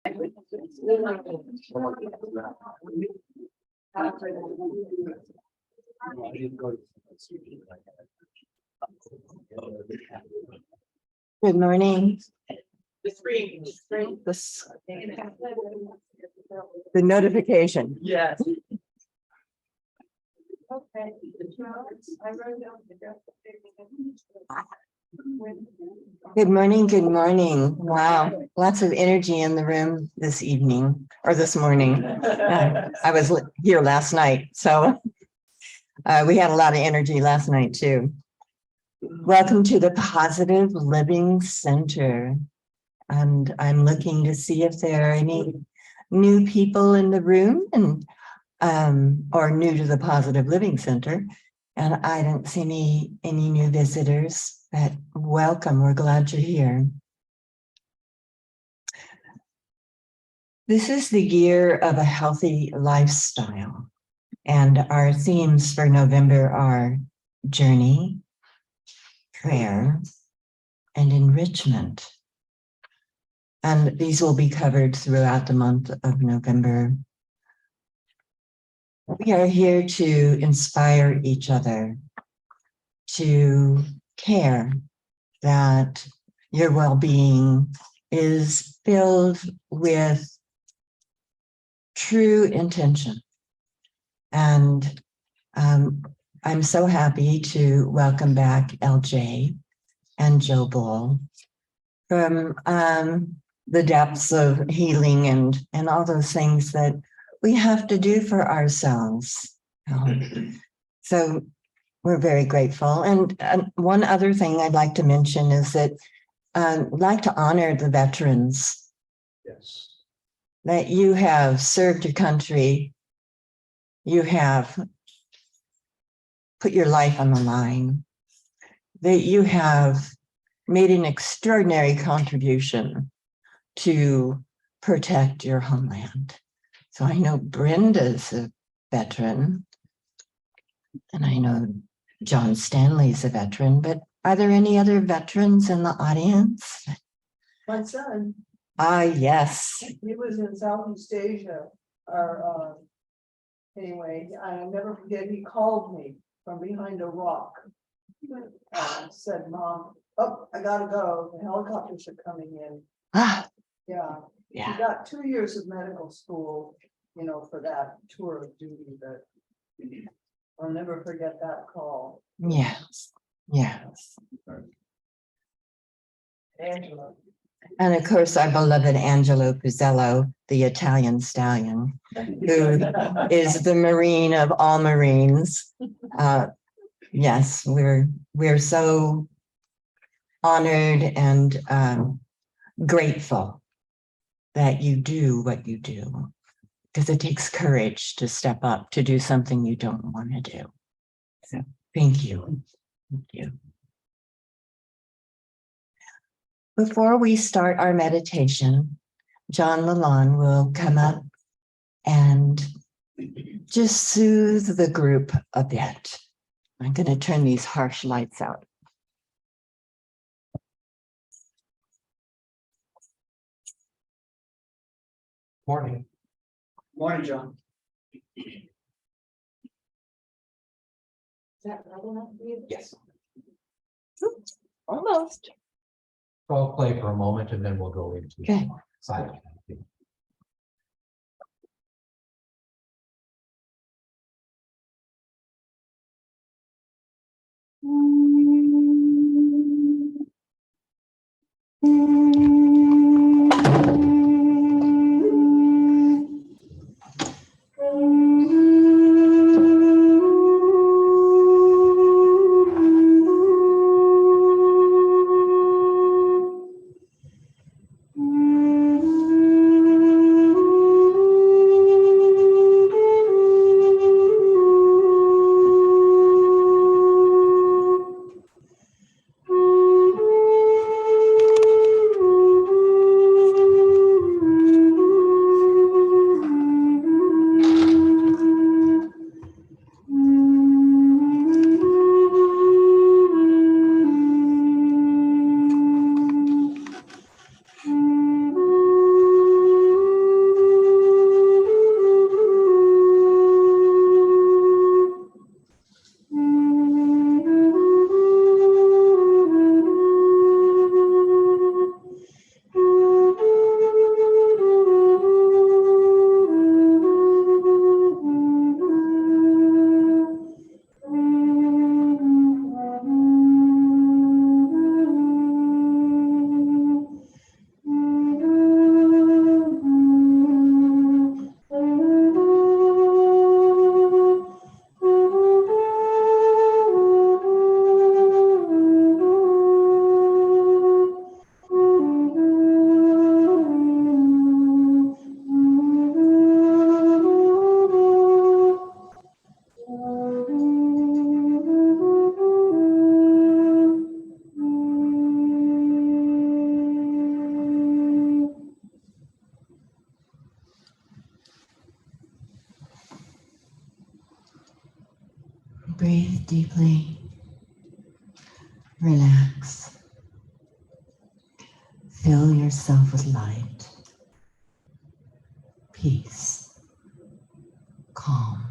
Good morning. The notification. Yes. Okay. Good morning. Good morning. Wow. Lots of energy in the room this evening or this morning. I was here last night, so we had a lot of energy last night too. Welcome to the Positive Living Center. And I'm looking to see if there are any new people in the room and or new to the Positive Living Center. And I don't see any new visitors, but welcome. We're glad you're here. This is the year of a healthy lifestyle. And our themes for November are journey, prayer, and enrichment. And these will be covered throughout the month of November. We are here to inspire each other, to care that your well-being is filled with true intention. And I'm so happy to welcome back LJ and Joe Bull from the depths of healing and all those things that we have to do for ourselves. So we're very grateful. And one other thing I'd like to mention is that I'd like to honor the veterans. Yes. That you have served your country. You have put your life on the line. That you have made an extraordinary contribution to protect your homeland. So I know Brenda's a veteran, and I know John Stanley's a veteran, but are there any other veterans in the audience? My son, Yes. he was in Southeast Asia, anyway, I never forget, he called me from behind a rock. Said, Mom, oh, I gotta go, the helicopters are coming in. Yeah. Yeah. He got 2 years of medical school, for that tour of duty, but I'll never forget that call. Yes. Yes. Angela. And of course, our beloved Angelo Pizzello, the Italian stallion, who is the Marine of all Marines. Yes, we're so honored and grateful that you do what you do, because it takes courage to step up to do something you don't want to do. So thank you. Thank you. Before we start our meditation, John Lalonde will come up and just soothe the group a bit. I'm going to turn these harsh lights out. Morning. Morning, John. Is that right enough for you? Yes. Almost. So I'll play for a moment and then we'll go into Okay. silent. Breathe deeply. Relax. Fill yourself with light, peace, calm.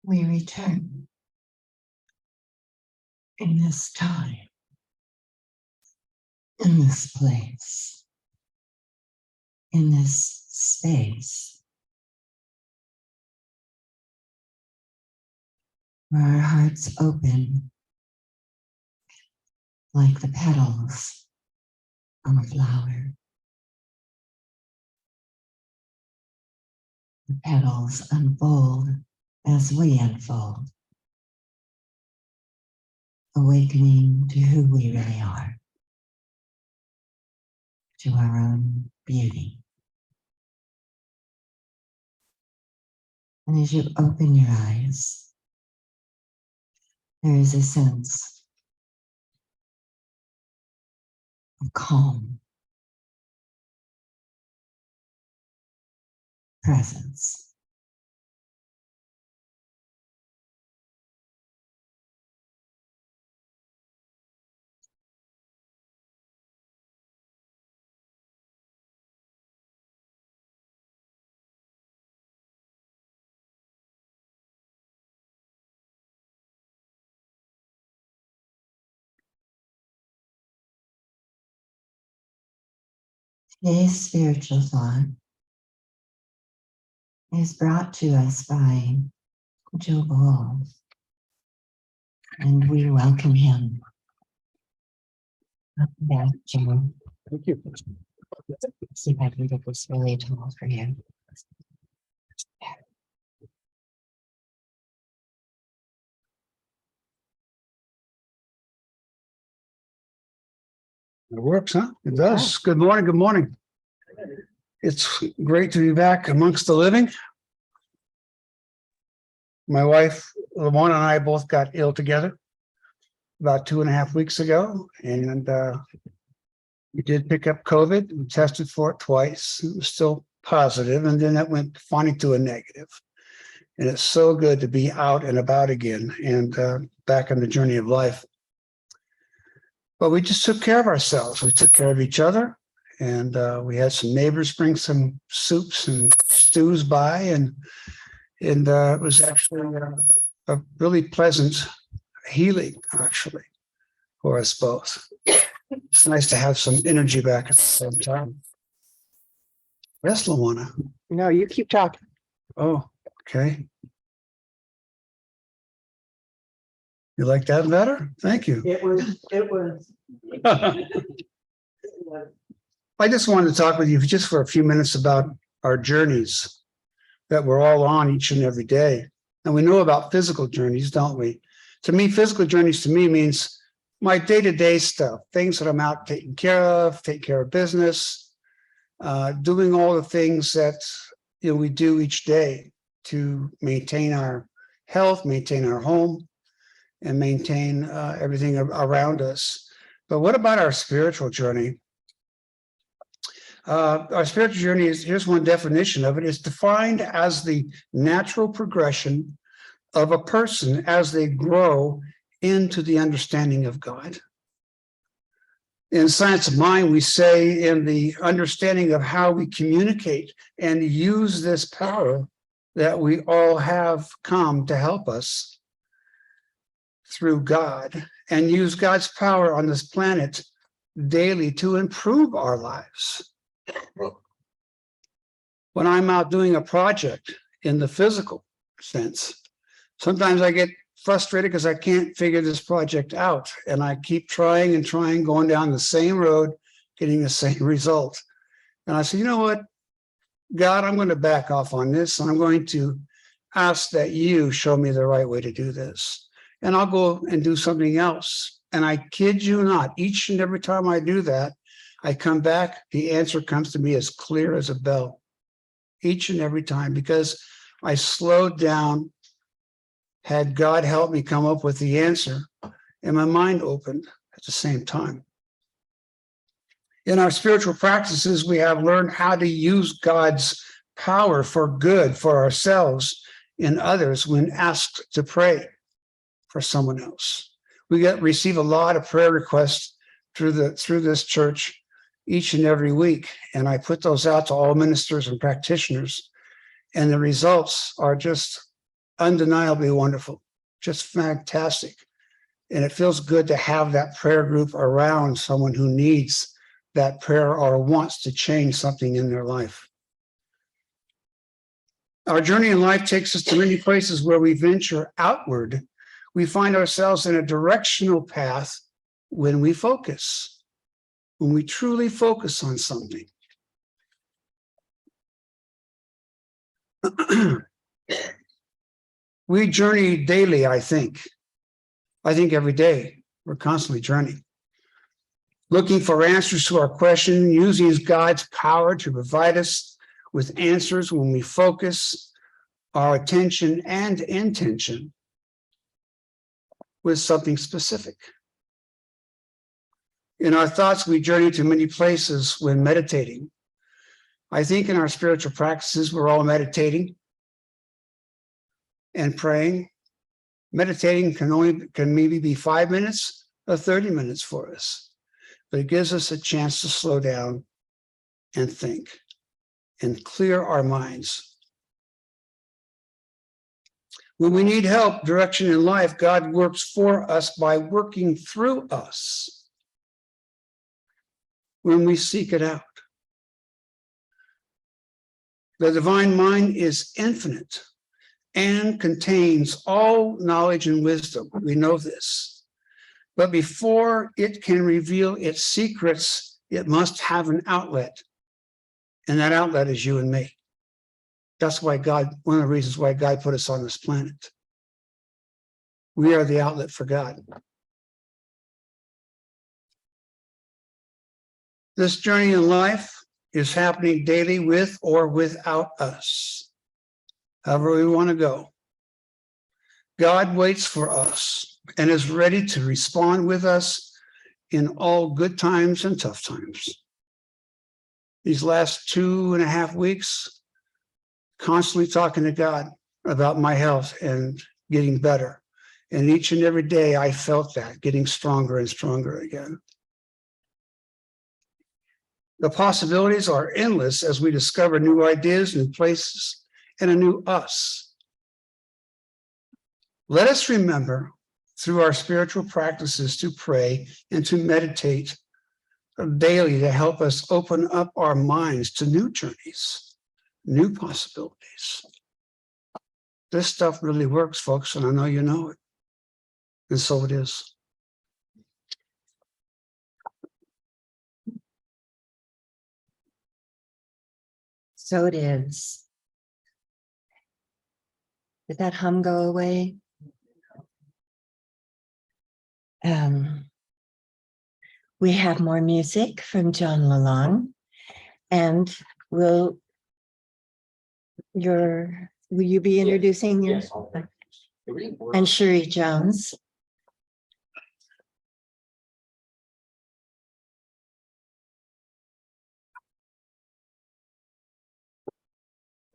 We return in this time, in this place, in this space, where our hearts open like the petals on a flower. The petals unfold as we unfold, awakening to who we really are, to our own beauty. And as you open your eyes, there is a sense of calm, presence. Today's spiritual thought is brought to us by Joe Ball, and we welcome him. Welcome back, Joe. Thank you. Let's see if I can get this really tall for you. It works, huh? It does. Good morning. Good morning. It's great to be back amongst the living. My wife, Lamona, and I both got ill together about 2.5 weeks ago, and we did pick up COVID. We tested for it twice. It was still positive, and then that went finally to a negative. And it's so good to be out and about again and back on the journey of life. But we just took care of ourselves. We took care of each other, and we had some neighbors bring some soups and stews by, and it was actually a really pleasant healing, actually, for us both. It's nice to have some energy back at the same time. Yes, Luana. No, you keep talking. Oh, okay. You like that better? Thank you. It was. I just wanted to talk with you just for a few minutes about our journeys that we're all on each and every day. And we know about physical journeys, don't we? To me, physical journeys to me means my day-to-day stuff, things that I'm out taking care of business, doing all the things that we do each day to maintain our health, maintain our home, and maintain everything around us. But what about our spiritual journey? Our spiritual journey is, here's one definition of it, is defined as the natural progression of a person as they grow into the understanding of God. In Science of Mind, we say in the understanding of how we communicate and use this power that we all have come to help us through God, and use God's power on this planet daily to improve our lives. When I'm out doing a project in the physical sense, sometimes I get frustrated because I can't figure this project out, and I keep trying and trying, going down the same road, getting the same result. And I say, you know what, God, I'm going to back off on this, and I'm going to ask that you show me the right way to do this. And I'll go and do something else. And I kid you not, each and every time I do that, I come back, the answer comes to me as clear as a bell. Each and every time, because I slowed down, had God help me come up with the answer, and my mind opened at the same time. In our spiritual practices, we have learned how to use God's power for good for ourselves and others when asked to pray for someone else. We receive a lot of prayer requests through this church each and every week, and I put those out to all ministers and practitioners, and the results are just undeniably wonderful, just fantastic. And it feels good to have that prayer group around someone who needs that prayer or wants to change something in their life. Our journey in life takes us to many places where we venture outward. We find ourselves in a directional path when we focus, when we truly focus on something. We journey daily, I think. I think every day we're constantly journeying, looking for answers to our question, using God's power to provide us with answers when we focus our attention and intention with something specific. In our thoughts, we journey to many places when meditating. I think in our spiritual practices, we're all meditating and praying. Meditating can maybe be 5 minutes or 30 minutes for us, but it gives us a chance to slow down and think and clear our minds. When we need help, direction in life, God works for us by working through us when we seek it out. The divine mind is infinite and contains all knowledge and wisdom. We know this. But before it can reveal its secrets, it must have an outlet. And that outlet is you and me. That's why God, one of the reasons why God put us on this planet. We are the outlet for God. This journey in life is happening daily with or without us. However we want to go. God waits for us and is ready to respond with us in all good times and tough times. These last 2.5 weeks, constantly talking to God about my health and getting better. And each and every day I felt that, getting stronger and stronger again. The possibilities are endless as we discover new ideas, new places, and a new us. Let us remember through our spiritual practices to pray and to meditate daily to help us open up our minds to new journeys, new possibilities. This stuff really works, folks, and I know you know it. And so it is. So it is. Did that hum go away? We have more music from John Lalonde, and will you be introducing your and Sherry Jones?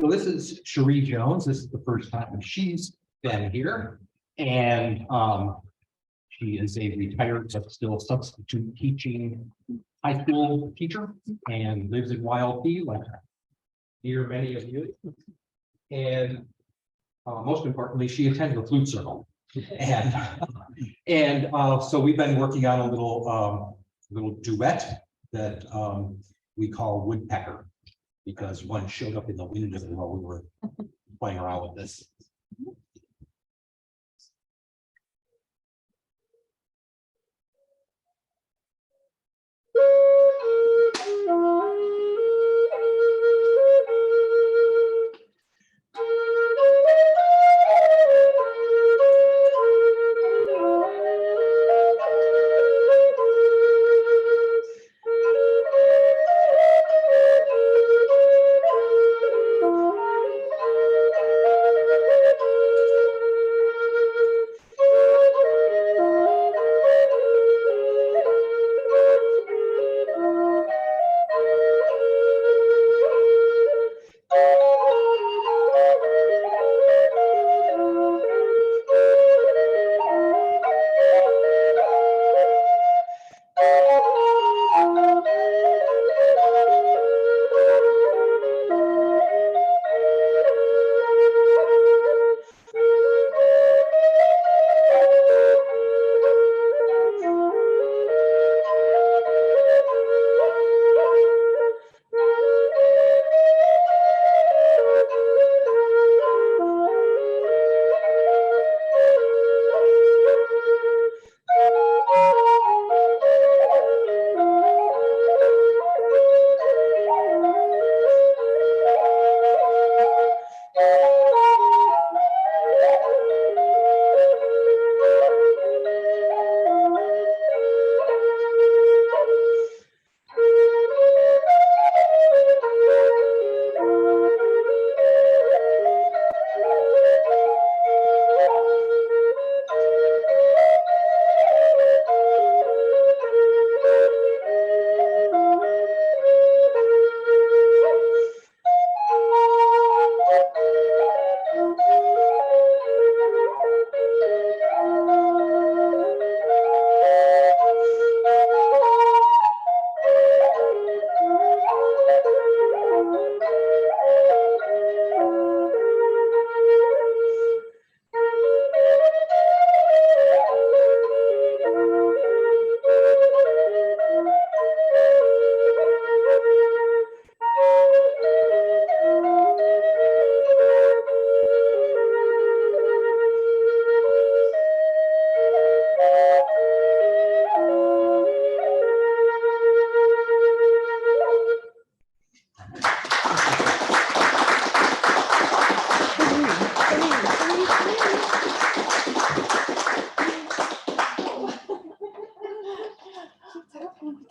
So this is Cherie Jones. This is the first time she's been here. And she is a retired but still substitute teaching high school teacher and lives in Wild Key, like near many of you. And most importantly, she attends the flute circle. And so we've been working on a little duet that we call Woodpecker, because one showed up in the window while we were playing around with this.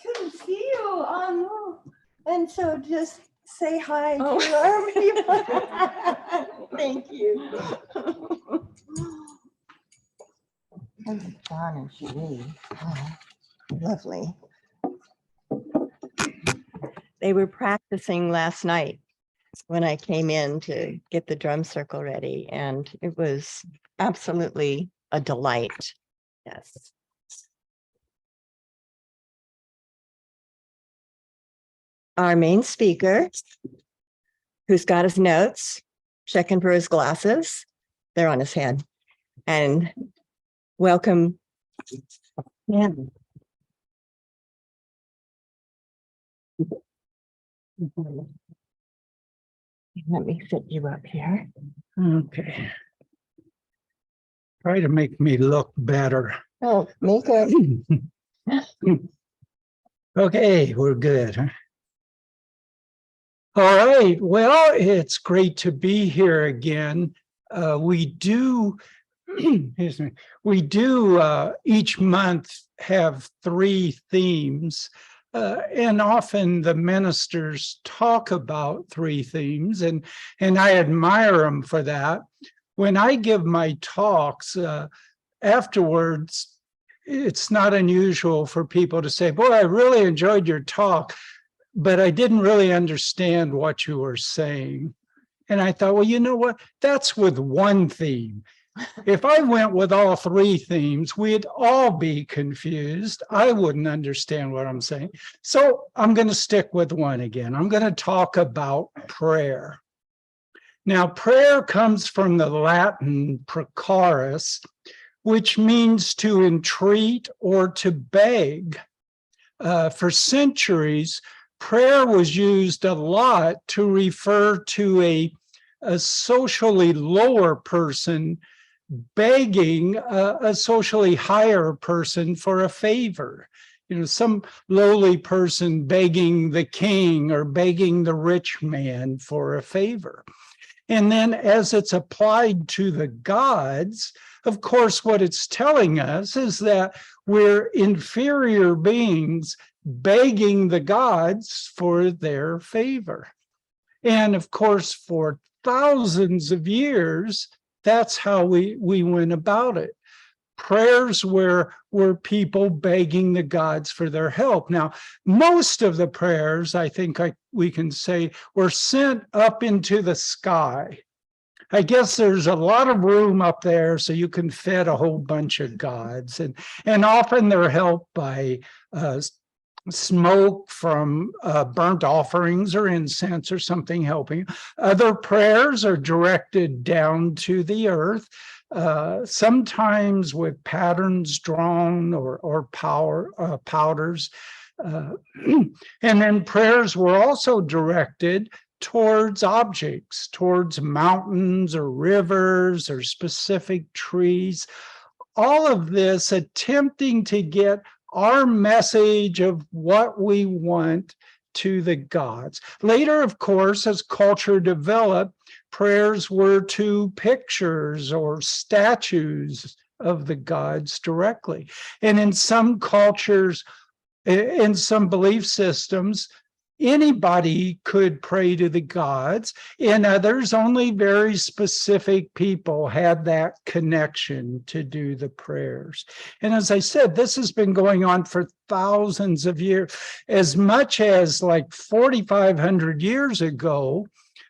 couldn't see you on, and so just say hi Oh. to our people. Thank you. John and Cherie. Oh, lovely. They were practicing last night when I came in to get the drum circle ready, and it was absolutely a delight. Yes. Our main speaker, who's got his notes, checking for his glasses. They're on his head. And welcome. Yeah. Let me sit you up here. Okay. Try to make me look better. Oh, makeup. Okay, we're good. Huh? All right. Well, it's great to be here again. We do, excuse me, we do each month have 3 themes. And often the ministers talk about 3 themes, and I admire them for that. When I give my talks afterwards, it's not unusual for people to say, boy, I really enjoyed your talk, but I didn't really understand what you were saying. And I thought, well, you know what? That's with one theme. If I went with all 3 themes, we'd all be confused. I wouldn't understand what I'm saying. So I'm going to stick with one again. I'm going to talk about prayer. Now, prayer comes from the Latin precaris, which means to entreat or to beg. For centuries, prayer was used a lot to refer to a socially lower person begging a socially higher person for a favor. You know, some lowly person begging the king or begging the rich man for a favor. And then as it's applied to the gods, of course, what it's telling us is that we're inferior beings begging the gods for their favor. And of course, for thousands of years, that's how we went about it. Prayers were people begging the gods for their help. Now, most of the prayers, I think we can say, were sent up into the sky. I guess there's a lot of room up there, so you can fit a whole bunch of gods. And often they're helped by smoke from burnt offerings or incense or something helping. Other prayers are directed down to the earth, sometimes with patterns drawn or powders. And then prayers were also directed towards objects, towards mountains or rivers or specific trees. All of this attempting to get our message of what we want to the gods. Later, of course, as culture developed, prayers were to pictures or statues of the gods directly. And in some cultures, in some belief systems, anybody could pray to the gods. In others, only very specific people had that connection to do the prayers. And as I said, this has been going on for thousands of years. As much as like 4,500 years ago,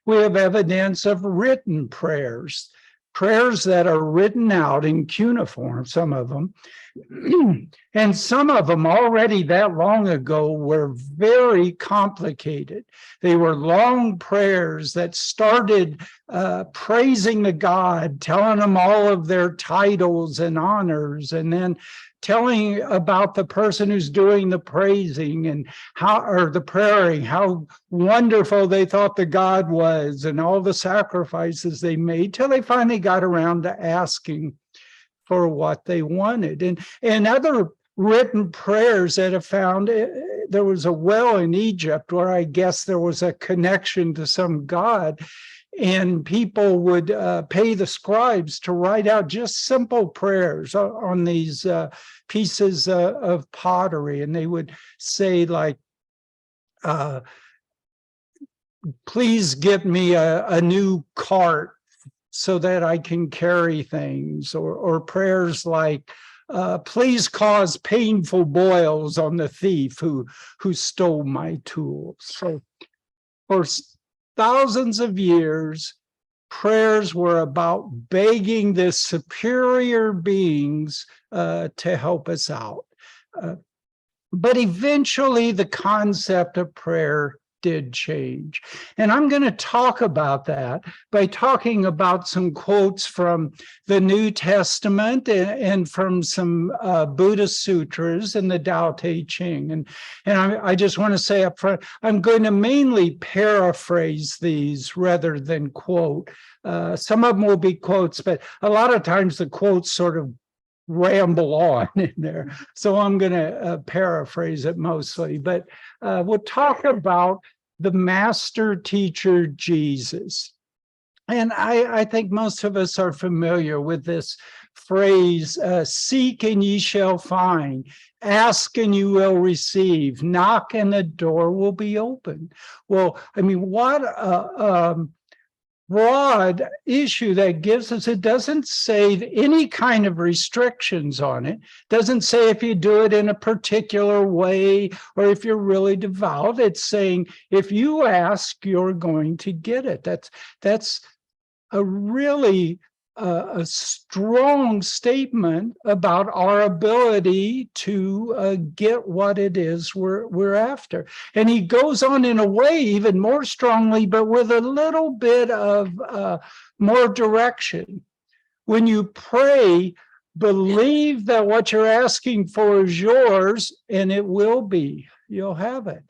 we have evidence of written prayers, prayers that are written out in cuneiform, some of them. And some of them already that long ago were very complicated. They were long prayers that started praising the god, telling them all of their titles and honors, and then telling about the person who's doing the praising and how, or the praying, how wonderful they thought the god was and all the sacrifices they made, till they finally got around to asking for what they wanted. And other written prayers that have found, there was a well in Egypt where I guess there was a connection to some god. and people would pay the scribes to write out just simple prayers on these pieces of pottery. And they would say like, please get me a new cart so that I can carry things, or prayers like, please cause painful boils on the thief who stole my tools. So for thousands of years, prayers were about begging the superior beings to help us out. But eventually the concept of prayer did change. And I'm going to talk about that by talking about some quotes from the New Testament and from some Buddhist sutras and the Tao Te Ching. And I just want to say up front, I'm going to mainly paraphrase these rather than quote. Some of them will be quotes, but a lot of times the quotes sort of ramble on in there. So I'm going to paraphrase it mostly, but we'll talk about the master teacher, Jesus. And I think most of us are familiar with this phrase, seek and ye shall find, ask and you will receive, knock and the door will be open. Well, I mean, what broad issue that gives us. It doesn't say any kind of restrictions on it. Doesn't say if you do it in a particular way or if you're really devout. It's saying if you ask, you're going to get it. That's a really a strong statement about our ability to get what it is we're after. And he goes on in a way even more strongly, but with a little bit of more direction. When you pray, believe that what you're asking for is yours, and it will be. You'll have it.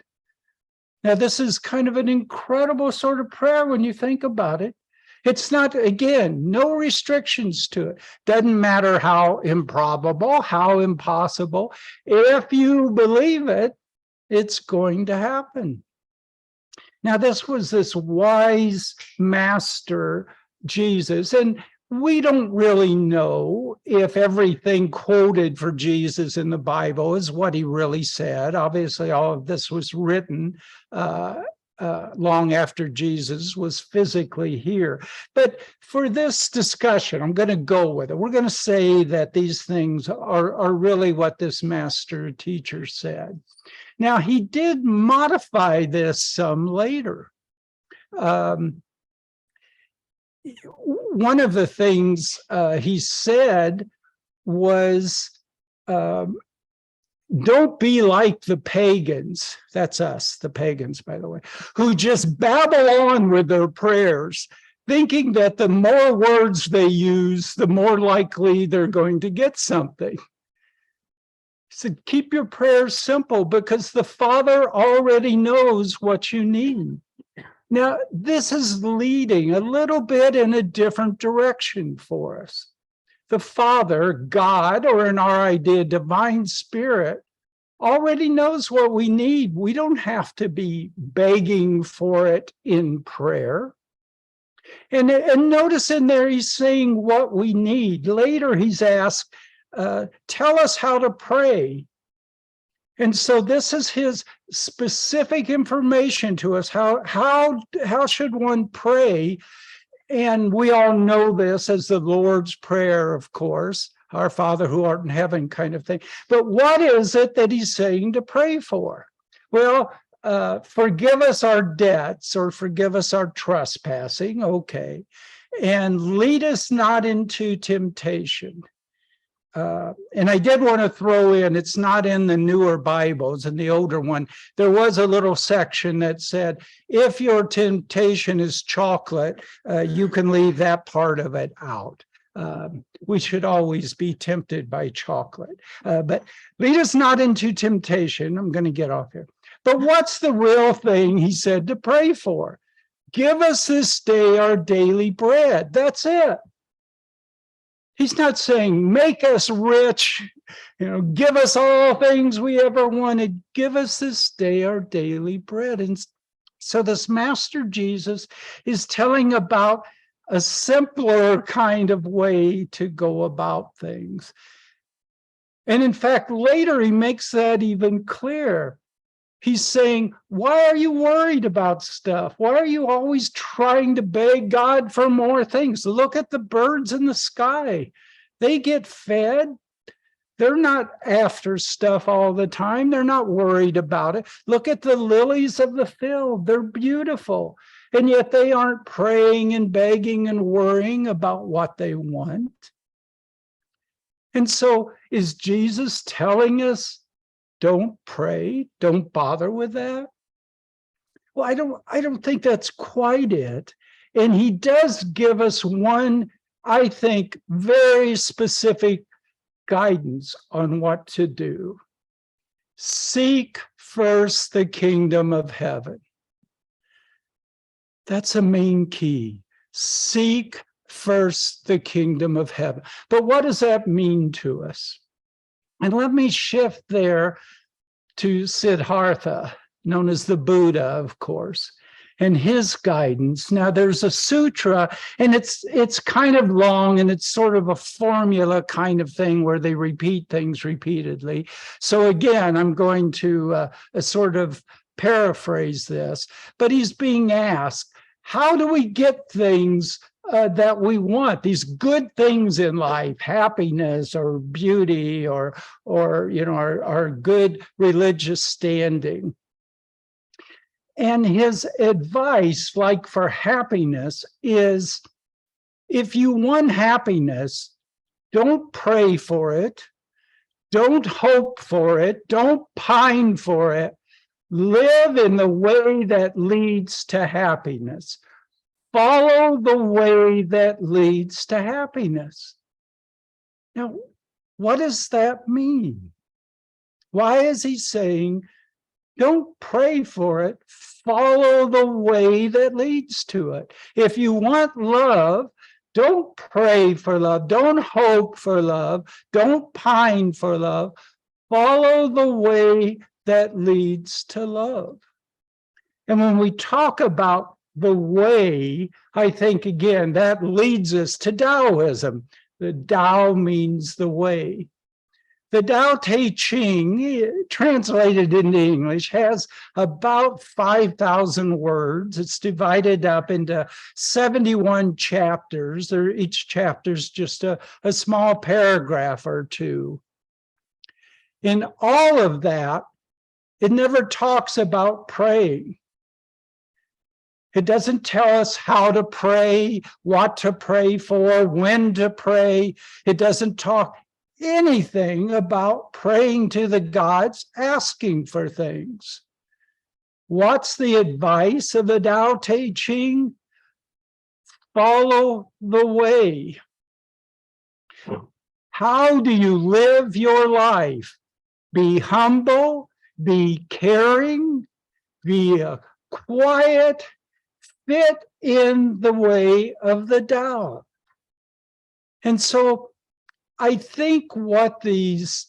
Now, this is kind of an incredible sort of prayer when you think about it. It's not, again, no restrictions to it. Doesn't matter how improbable, how impossible. If you believe it, it's going to happen. Now, this was this wise master, Jesus, and we don't really know if everything quoted for Jesus in the Bible is what he really said. Obviously, all of this was written long after Jesus was physically here. But for this discussion, I'm going to go with it. We're going to say that these things are really what this master teacher said. Now, he did modify this some later. One of the things he said was, don't be like the pagans, that's us, the pagans, by the way, who just babble on with their prayers, thinking that the more words they use, the more likely they're going to get something. He said, keep your prayers simple because the Father already knows what you need. Now, this is leading a little bit in a different direction for us. The Father, God, or in our idea, divine spirit, already knows what we need. We don't have to be begging for it in prayer. And notice in there, he's saying what we need. Later, he's asked, tell us how to pray. And so this is his specific information to us. How should one pray? And we all know this as the Lord's Prayer, of course, our Father who art in heaven kind of thing. But what is it that he's saying to pray for? Well, forgive us our debts or forgive us our trespassing, okay, and lead us not into temptation. And I did want to throw in, it's not in the newer Bibles, in the older one, there was a little section that said, if your temptation is chocolate, you can leave that part of it out. We should always be tempted by chocolate. But lead us not into temptation. I'm going to get off here. But what's the real thing he said to pray for? Give us this day our daily bread. That's it. He's not saying, make us rich, give us all things we ever wanted. Give us this day our daily bread. And So this Master Jesus is telling about a simpler kind of way to go about things. And in fact, later he makes that even clear. He's saying, why are you worried about stuff? Why are you always trying to beg God for more things? Look at the birds in the sky. They get fed. They're not after stuff all the time. They're not worried about it. Look at the lilies of the field. They're beautiful. And yet they aren't praying and begging and worrying about what they want. And so is Jesus telling us, don't pray, don't bother with that? Well, I don't think that's quite it. And he does give us one, I think, very specific guidance on what to do. Seek first the kingdom of heaven. That's a main key. Seek first the kingdom of heaven. But what does that mean to us? And let me shift there to Siddhartha, known as the Buddha, of course, and his guidance. Now, there's a sutra, and it's kind of long, and it's sort of a formula kind of thing where they repeat things repeatedly. So again, I'm going to sort of paraphrase this, but he's being asked, how do we get things that we want, these good things in life, happiness or beauty or our good religious standing? And his advice, like for happiness, is if you want happiness, don't pray for it, don't hope for it, don't pine for it. Live in the way that leads to happiness. Follow the way that leads to happiness. Now, what does that mean? Why is he saying, don't pray for it, follow the way that leads to it? If you want love, don't pray for love, don't hope for love, don't pine for love. Follow the way that leads to love. And when we talk about the way, I think, again, that leads us to Taoism. The Tao means the way. The Tao Te Ching, translated into English, has about 5,000 words. It's divided up into 71 chapters. Each chapter is just a small paragraph or two. In all of that, it never talks about praying. It doesn't tell us how to pray, what to pray for, when to pray. It doesn't talk anything about praying to the gods, asking for things. What's the advice of the Tao Te Ching? Follow the way. How do you live your life? Be humble, be caring, be quiet, fit in the way of the Tao. And so I think what these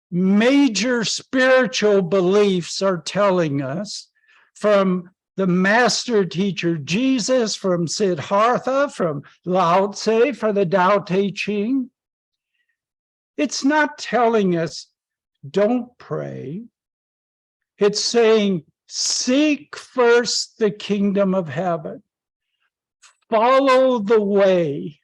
major spiritual beliefs are telling us, from the master teacher Jesus, from Siddhartha, from Lao Tzu, for the Tao Te Ching, it's not telling us don't pray. It's saying seek first the kingdom of heaven. Follow the way.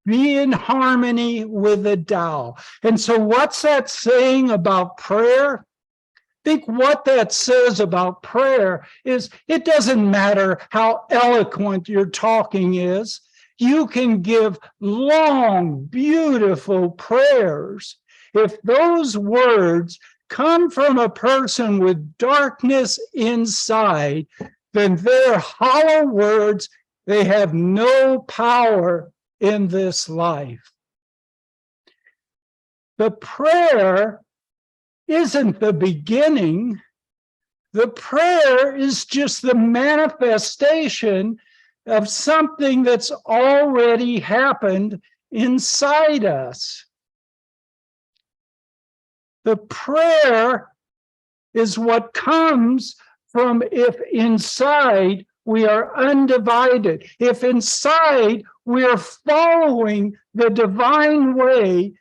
Be in harmony with the Tao. And so what's that saying about prayer? I think what that says about prayer is it doesn't matter how eloquent your talking is. You can give long, beautiful prayers. If those words come from a person with darkness inside, then they're hollow words. They have no power in this life. The prayer isn't the beginning. The prayer is just the manifestation of something that's already happened inside us. The prayer is what comes from if inside we are undivided, if inside we are following the divine way.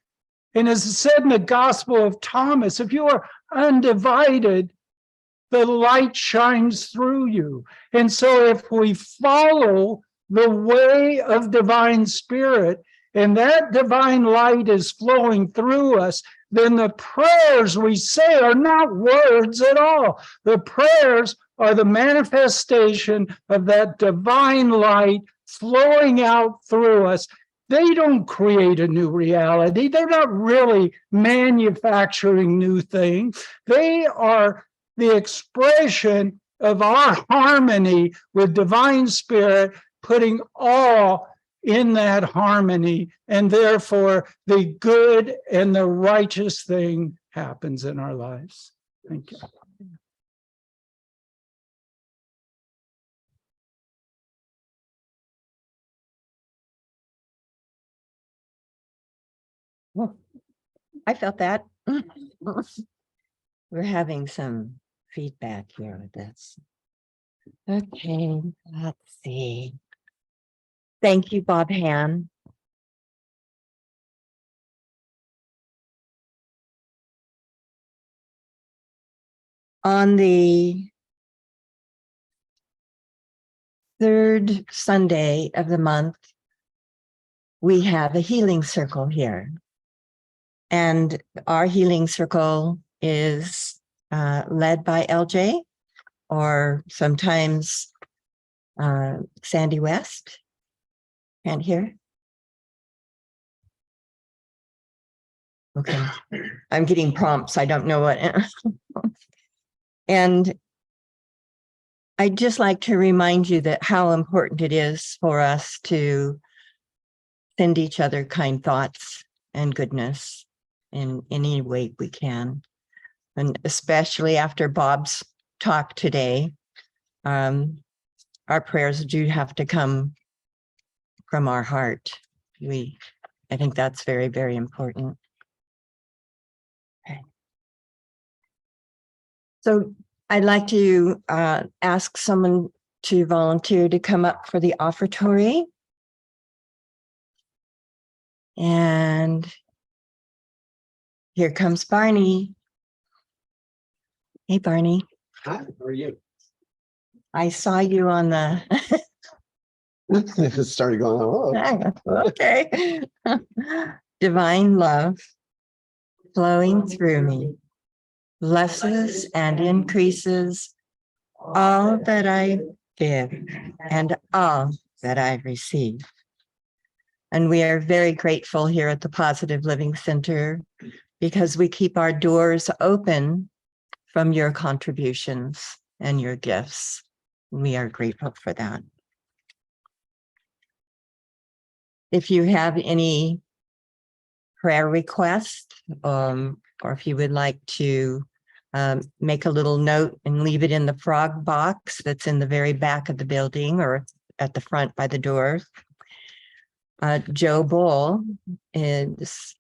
And as it said in the Gospel of Thomas, if you are undivided, the light shines through you. And so if we follow the way of divine spirit, and that divine light is flowing through us, then the prayers we say are not words at all. The prayers are the manifestation of that divine light flowing out through us. They don't create a new reality. They're not really manufacturing new things. They are the expression of our harmony with divine spirit, putting all in that harmony, and therefore the good and the righteous thing happens in our lives. Thank you. Well, I felt that. We're having some feedback here with this. Okay, let's see. Thank you, Bob Han. On the third Sunday of the month, we have a healing circle here. And our healing circle is led by LJ, or sometimes Sandy West. Can't hear? Okay, I'm getting prompts. I don't know what. And I'd just like to remind you that how important it is for us to send each other kind thoughts and goodness in any way we can. And especially after Bob's talk today, our prayers do have to come from our heart. I think that's very, very important. Okay. So I'd like to ask someone to volunteer to come up for the offertory. And here comes Barney. Hey, Barney. Hi, how are you? I saw you on the. It started going on. Oh, Okay. Divine love flowing through me, blesses and increases all that I give and all that I receive. And we are very grateful here at the Positive Living Center because we keep our doors open from your contributions and your gifts. We are grateful for that. If you have any prayer requests, or if you would like to make a little note and leave it in the frog box that's in the very back of the building or at the front by the door, Joe Bull is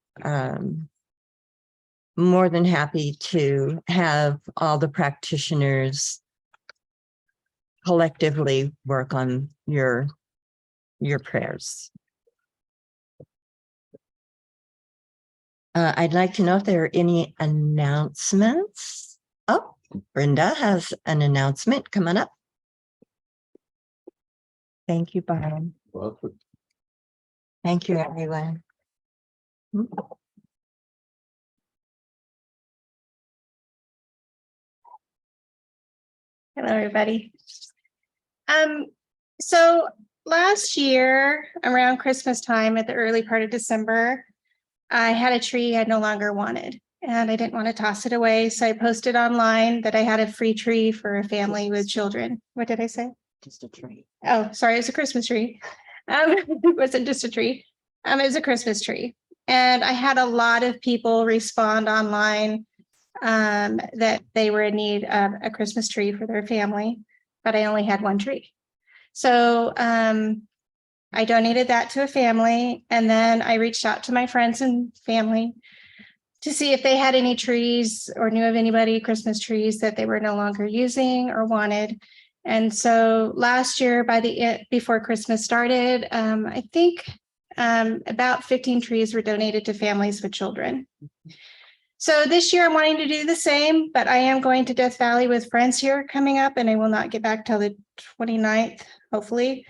more than happy to have all the practitioners collectively work on your prayers. I'd like to know if there are any announcements. Oh, Brenda has an announcement coming up. Thank you, Barb. well, Thank you, everyone. Hello, everybody. So last year, around Christmas time, at the early part of December, I had a tree I no longer wanted, and I didn't want to toss it away. So I posted online that I had a free tree for a family with children. What did I say? Just a tree. Oh, sorry, it was a Christmas tree. It wasn't just a tree. It was a Christmas tree. And I had a lot of people respond online that they were in need of a Christmas tree for their family, but I only had one tree. So I donated that to a family, and then I reached out to my friends and family to see if they had any trees or knew of anybody, Christmas trees that they were no longer using or wanted. And so last year, before Christmas started, I think about 15 trees were donated to families with children. So this year I'm wanting to do the same, but I am going to Death Valley with friends here coming up, and I will not get back till the 29th, hopefully.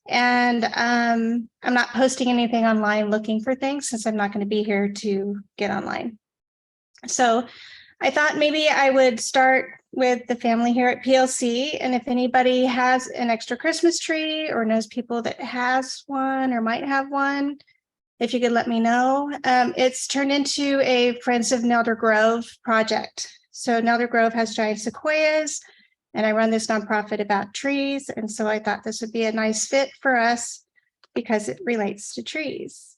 And I'm not posting anything online looking for things since I'm not going to be here to get online. So I thought maybe I would start with the family here at PLC. And if anybody has an extra Christmas tree or knows people that has one or might have one, if you could let me know. It's turned into a Friends of Nelder Grove project. So Nelder Grove has giant sequoias, and I run this nonprofit about trees. And so I thought this would be a nice fit for us because it relates to trees.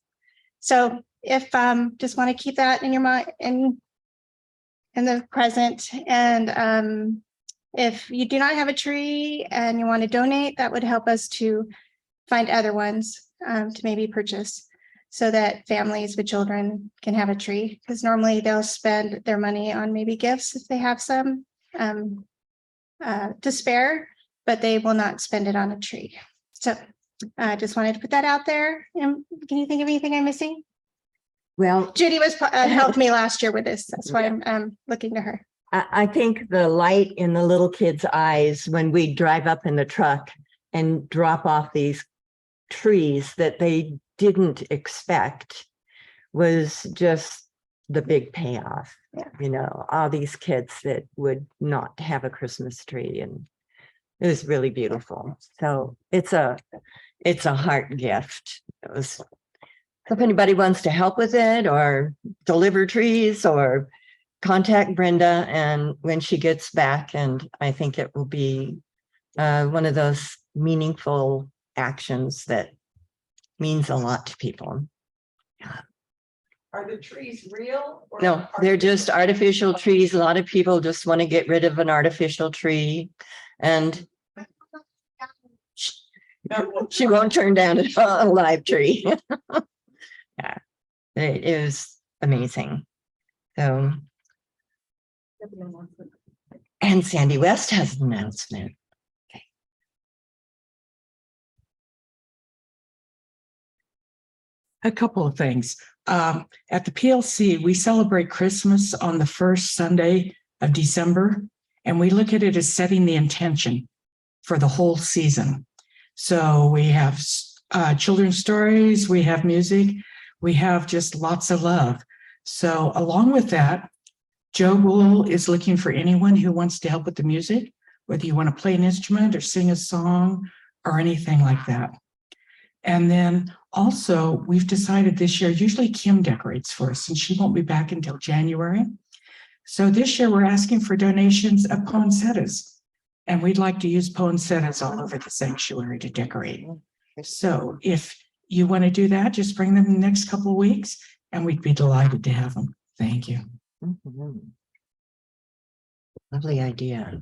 So if just want to keep that in your mind in the present. And if you do not have a tree and you want to donate, that would help us to find other ones to maybe purchase, so that families with children can have a tree, because normally they'll spend their money on maybe gifts if they have some to spare, but they will not spend it on a tree. So I just wanted to put that out there. And can you think of anything I'm missing? Well, Judy was helped me last year with this. That's why I'm looking to her. I think the light in the little kids' eyes when we drive up in the truck and drop off these trees that they didn't expect was just the big payoff. Yeah. You know, all these kids that would not have a Christmas tree, and it was really beautiful. So it's a heart gift. It was, so if anybody wants to help with it or deliver trees, or contact Brenda, and when she gets back, and I think it will be one of those meaningful actions that means a lot to people. Are the trees real? Or No, they're just artificial trees. A lot of people just want to get rid of an artificial tree, and she won't turn down a live tree. Yeah, it is amazing. So, and Sandy West has an announcement. A couple of things. At the PLC, we celebrate Christmas on the first Sunday of December, and we look at it as setting the intention for the whole season. So we have children's stories, we have music, we have just lots of love. So along with that, Joe Wool is looking for anyone who wants to help with the music, whether you want to play an instrument or sing a song or anything like that. And then also, we've decided this year, usually Kim decorates for us, and she won't be back until January. So this year, we're asking for donations of poinsettias, and we'd like to use poinsettias all over the sanctuary to decorate. So if you want to do that, just bring them in the next couple of weeks, and we'd be delighted to have them. Thank you. Mhm. Lovely idea.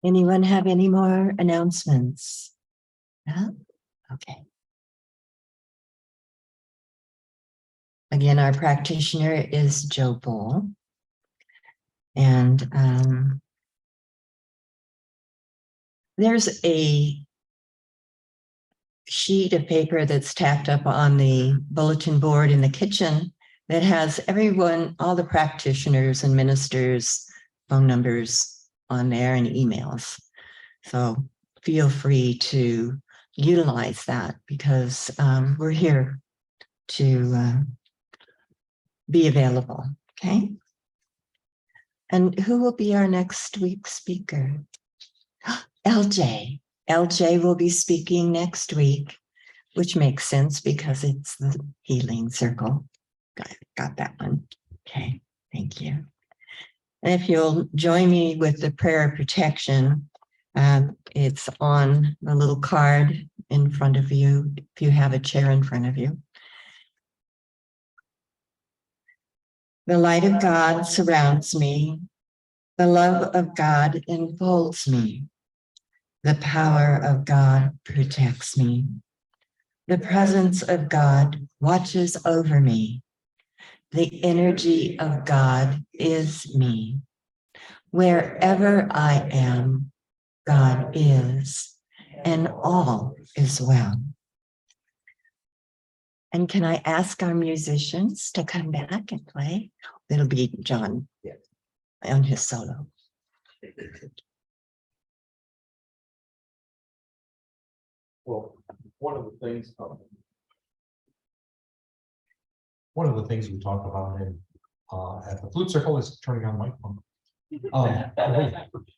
Anyone have any more announcements? No? Okay. Again, our practitioner is Joe Bull. And there's a sheet of paper that's tacked up on the bulletin board in the kitchen that has everyone, all the practitioners and ministers' phone numbers on there and emails. So feel free to utilize that, because we're here to be available. Okay. And who will be our next week's speaker? LJ. LJ will be speaking next week, which makes sense because it's the healing circle. Got that one. Okay, thank you. And if you'll join me with the prayer of protection, it's on the little card in front of you, if you have a chair in front of you. The light of God surrounds me. The love of God enfolds me. The power of God protects me. The presence of God watches over me. The energy of God is me. Wherever I am, God is, and all is well. And can I ask our musicians to come back and play? It'll be John on his solo. Well, one of the things we talked about at the flute circle is turning on the microphone.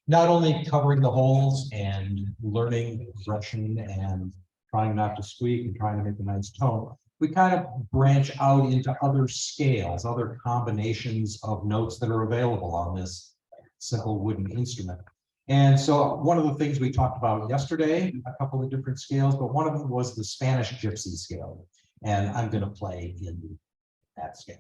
Not only covering the holes and learning progression and trying not to squeak and trying to make a nice tone, we kind of branch out into other scales, other combinations of notes that are available on this simple wooden instrument. And so one of the things we talked about yesterday, a couple of different scales, but one of them was the Spanish gypsy scale. And I'm going to play in that scale.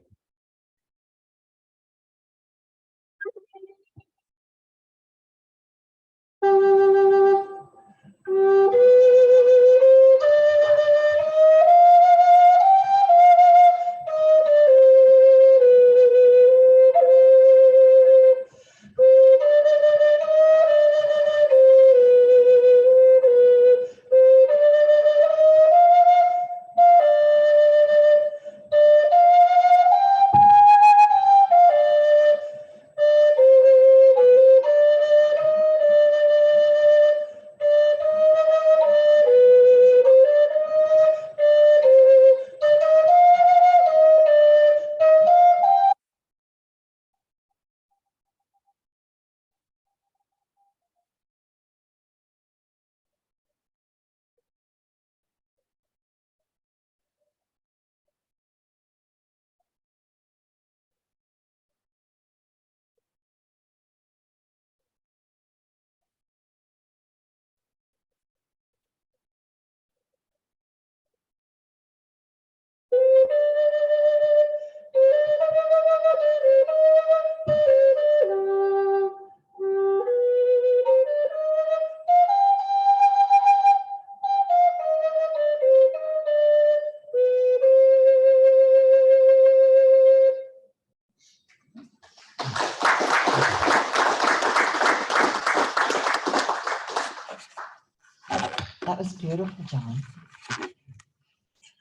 That was beautiful, John.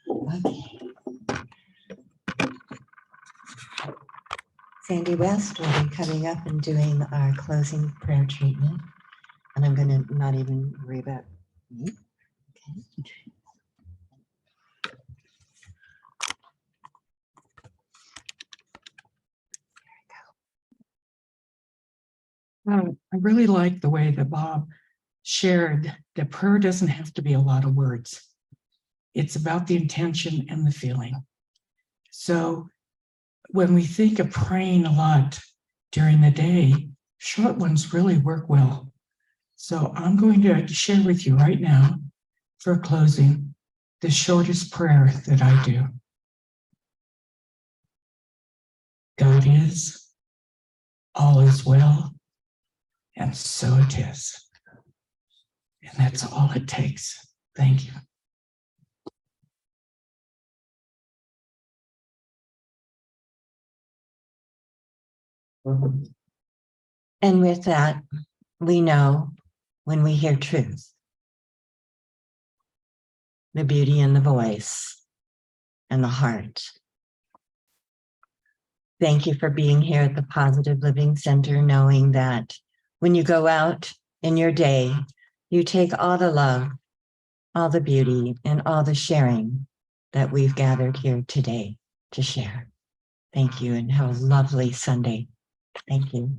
Okay. Sandy West will be coming up and doing our closing prayer treatment. And I'm going to not even worry about me. Okay. I really like the way that Bob shared that prayer doesn't have to be a lot of words. It's about the intention and the feeling. So when we think of praying a lot during the day, short ones really work well. So I'm going to share with you right now, for closing, the shortest prayer that I do. God is, all is well, and so it is. And that's all it takes. Thank you. And with that, we know when we hear truth, the beauty in the voice and the heart. Thank you for being here at the Positive Living Center, knowing that when you go out in your day, you take all the love, all the beauty, and all the sharing that we've gathered here today to share. Thank you, and have a lovely Sunday. Thank you.